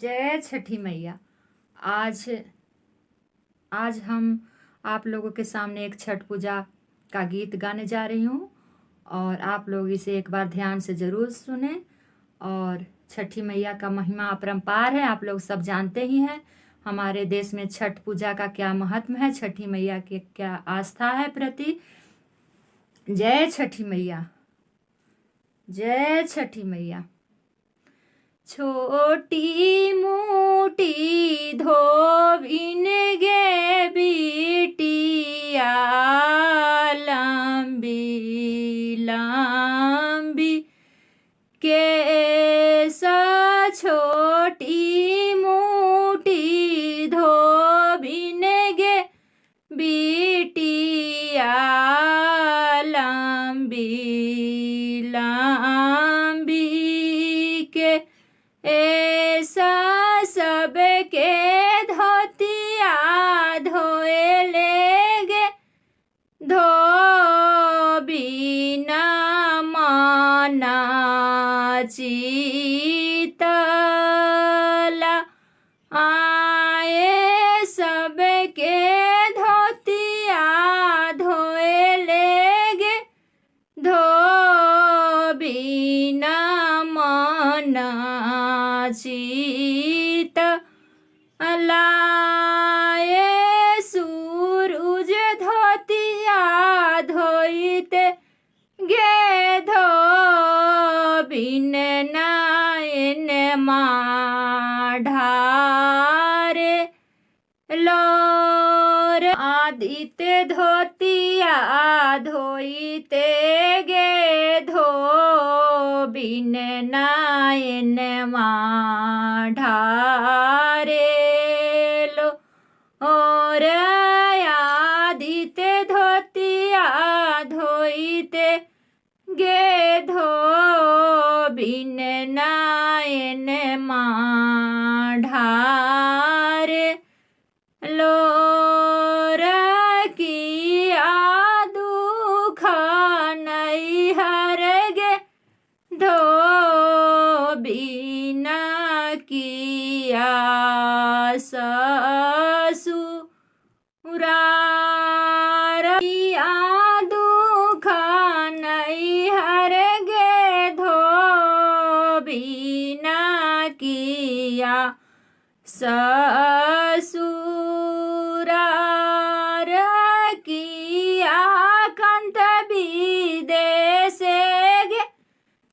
जय छठी मैया। आज आज हम आप लोगों के सामने एक छठ पूजा का गीत गाने जा रही हूँ और आप लोग इसे एक बार ध्यान से ज़रूर सुने। और छठी मैया का महिमा अपरंपार है, आप लोग सब जानते ही हैं। हमारे देश में छठ पूजा का क्या महत्व है, छठी मैया की क्या आस्था है प्रति। जय छठी मैया, जय छठी मैया। छोटी मोटी धोबिन गे बिटिया, लंबी लंबी केसा, छोटी मोटी धोबिन गे बिटिया, लंबी लंबी के ऐसा सबके धोतिया धोए लेगे, धोबिना माना चीतला आए, सबके धोतिया धोए लेगे, धोबिना माना चीत लाए, सूरज धोतिया धोइते गे, धोबिन नायन माढ़ारे, लोर आदित्य धोतिया धोइते गे, धोबिन नायन माढ़ारे, लो और आदित्य धोतिया धोइते गे, धोबिन नायन माढ़ारे, लोर किया दुख नहीं हरगे, धोबिना किया ससुरार, किया दुख नहीं हरगे, धोबिना किया ससुरार, किया कंत विदेश गे,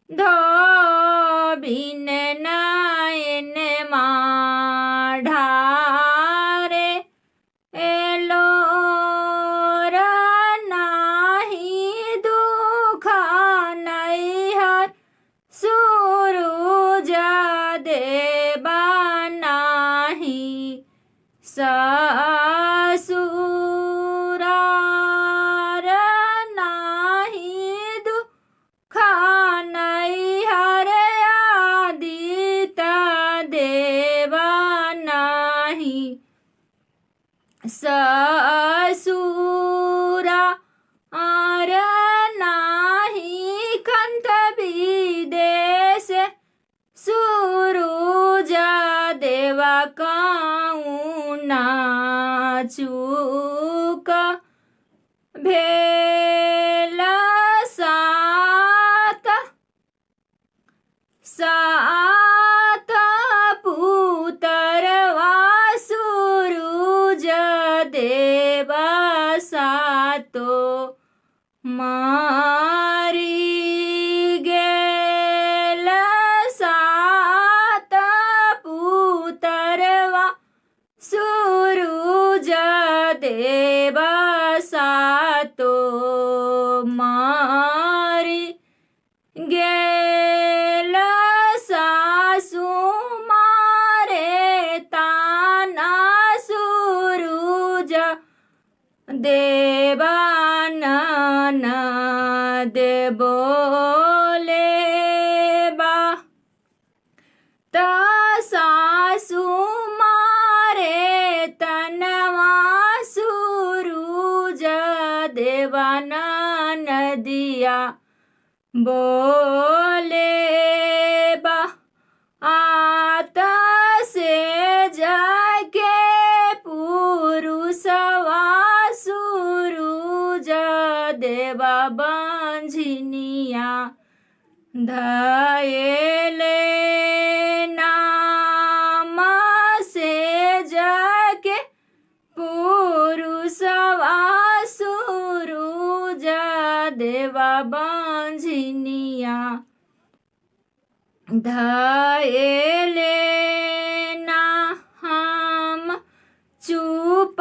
धोबिन नायन माढ़ारे, एलोर नाही दुख नहीं हर, सूरज देवा नाही ससुरार, नाही दुख नहीं हरे, आदित्य देवा नाही ससुरा आर, नाही कंत विदेश, सूरज देवा काऊ ना चूक, भेला सात सात पुतरवा, सूरज देवा सातो मारी गेल, सात पुतरवा, सूरज देवा सातो मारी गेल, सासु मारे ताना, सूरज देवा ननद बोले बा, त सासु मारे तनवा, सूरज देवा ननदिया बोले बा, आता से धयले नाम से जाके पुरुषवा सुरुज देवा बंझनिया धयले ना हम चुप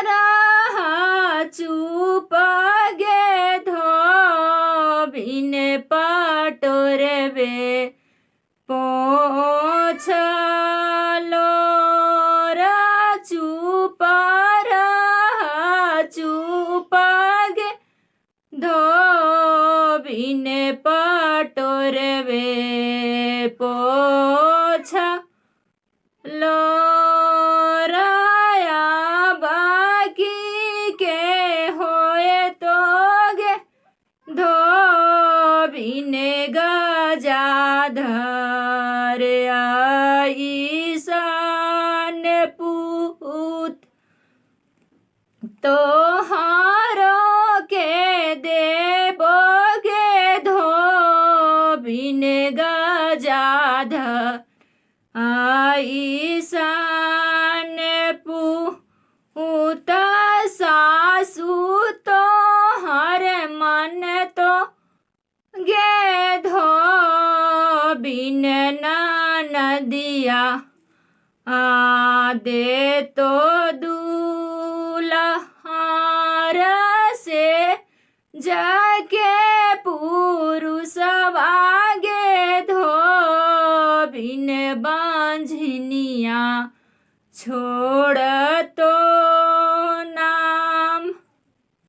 रहा चुप गे धोबिन पटोरबे पोछलो रा चुप रहा चुप गे धोबिन पटोरबे पोछा लोराया बाकी के होए तो गे धोबिन गजाधर आई सन पूत तोहारो के देबोगे धोबिन गजाधर आई सन पूत सासु तो हर मन तो गे धोबिन नदिया दे तो दूल्हार से जाके पुरुषवा गे धोबिन बंझनिया छोड़